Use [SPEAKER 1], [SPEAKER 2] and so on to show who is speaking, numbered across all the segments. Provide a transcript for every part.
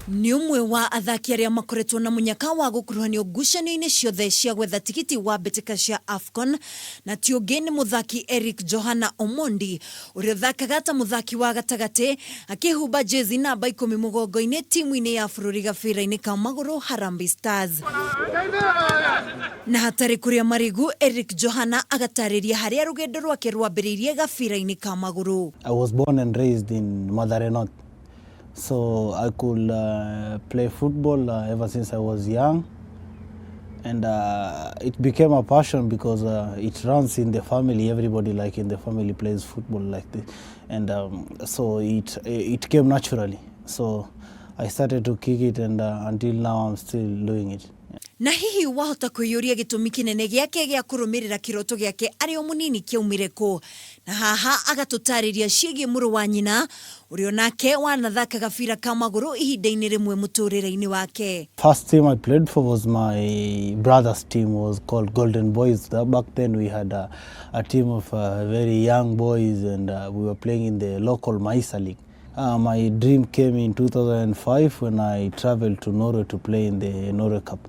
[SPEAKER 1] Ni umwe wa athaki aria makoretwo na munyaka wa gukuruhanio ngucanio-ini ciothe cia gwetha tigiti wa mbitika cia AFCON na ti ungi ni muthaki Eric Johanna Omondi uria uthakaga ta muthaki wa gatagati akihumba jezi namba 10 mugongo-ini timu-ini ya bururi gabira-ini ka maguru Harambee Stars. Na hatari kuria marigu Eric Johanna agatariria haria rugendo rwake rwambiriirie gabira-ini ka maguru.
[SPEAKER 2] I was born and raised in Mathare North. So I could play football ever since I was young, and it became a passion because it runs in the family. Everybody like in the family plays football like this, and so it came naturally. So I started to kick it, and until now I'm still doing it.
[SPEAKER 1] Na hihi wahota kwiyuria gitumi kinene giake gia kurumirira kiroto giake ari o munini kiaumire ku na haha agatutariria ciigie muru wa nyina urio nake wanathaka gabira ka maguru ihinda-ini rimwe muturire-ini wake.
[SPEAKER 2] First team I played for was my brother's team, was called Golden Boys. Back then we had a team of very young boys, and we were playing in the local Maisa League. My dream came in 2005 when I traveled to Norway to play in the Norway Cup.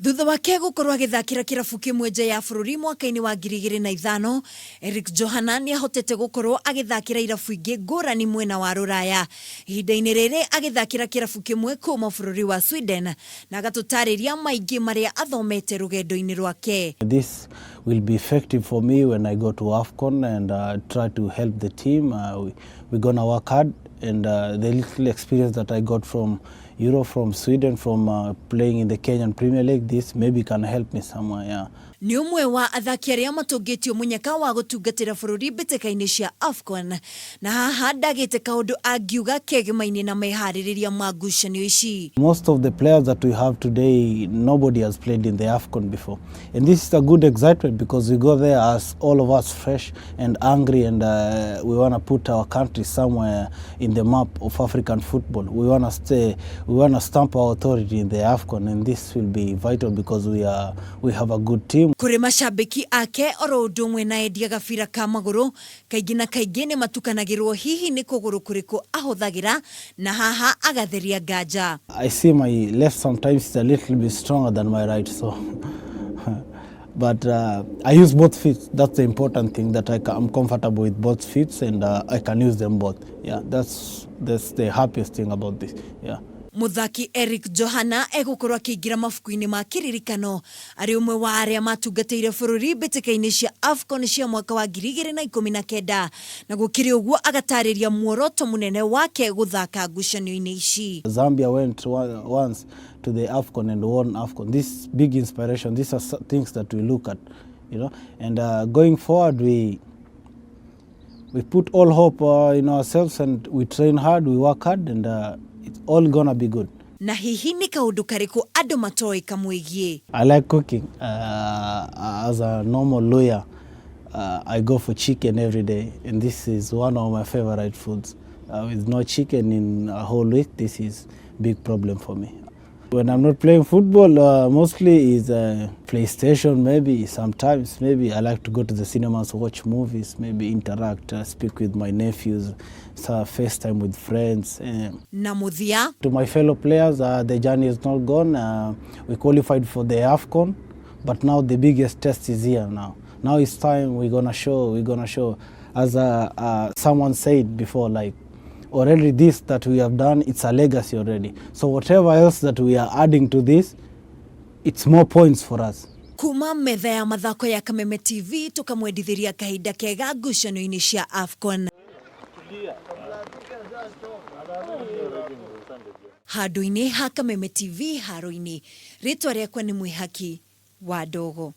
[SPEAKER 1] Thutha wake gukorwo agithakira kirabu kimwe nja ya bururi mwaka-ini wa 2005, Eric Johanna ni ahotete gukorwo agithakira irabu ingi ngurani mwena wa Ruraya. Ihinda-ini riri agithakira kirabu kimwe kuma bururi wa Sweden na agatutariria maingi maria athomete rugendo-ini rwake.
[SPEAKER 2] This will be effective for me when I go to AFCON and try to help the team. We're gonna work hard, and the little experience that I got from Europe, from Sweden, from playing in the Kenyan Premier League, this maybe can help me somewhere, yeah.
[SPEAKER 1] Ni umwe wa athaki aria matungitio munyaka wa gutungatira bururi mbitika-ini cia AFCON na haha ndagite kaundu angiuga kegema-ini na mehaririria ma ngucanio ici.
[SPEAKER 2] Most of the players that we have today, nobody has played in the AFCON before, and this is a good excitement because we go there as all of us fresh and angry, and we want to put our country somewhere in the map of African football. We want to stamp our authority in the AFCON, and this will be vital because we have a good team.
[SPEAKER 1] Kuri mashabiki ake oro udumwe na endia gabira ka maguru kaingi na kaingi ni matukanagirwo hihi ni kuguru kuriku ahuthagira na haha agatheria nganja.
[SPEAKER 2] I see my left sometimes is a little bit stronger than my right, so but I use both feet. That's the important thing, that I'm comfortable with both feet, and I can use them both. Yeah, that's the happiest thing about this. Yeah.
[SPEAKER 1] Muthaki Eric Johanna egukorwo akiingira mafuku-ini ma kiririkano ari umwe wa aria matungatire bururi mbitika-ini cia AFCON cia mwaka wa 2019 na gukiri uguo agatariria muoroto munene wake guthaka ngucanio-ini ici.
[SPEAKER 2] Zambia went once to the AFCON and won AFCON. This big inspiration. These are things that we look at, you know. And going forward, we put all hope in ourselves, and we train hard, we work hard, and it's all gonna be good.
[SPEAKER 1] Na hihi ni kaundu kariku andu matoi kamwigie?
[SPEAKER 2] I like cooking. As a normal lawyer, I go for chicken every day, and this is one of my favorite foods. With no chicken in a whole week, this is big problem for me. When I'm not playing football, mostly is PlayStation. Maybe sometimes, maybe I like to go to the cinemas, watch movies, maybe interact, speak with my nephews, FaceTime with friends.
[SPEAKER 1] Namuthia.
[SPEAKER 2] To my fellow players, the journey is not gone. We qualified for the AFCON, but now the biggest test is here now. Now it's time we're gonna show. As someone said before, like, already this that we have done, it's a legacy already. So whatever else that we are adding to this, it's more points for us.
[SPEAKER 1] Kuma metha ya mathako ya Kameme TV tukamwendithiria kahinda kega ngucanio-ini cia AFCON. Handu-ini ha Kameme TV haro-ini, ritwa riakwa ni Mwihaki wa Ndogo.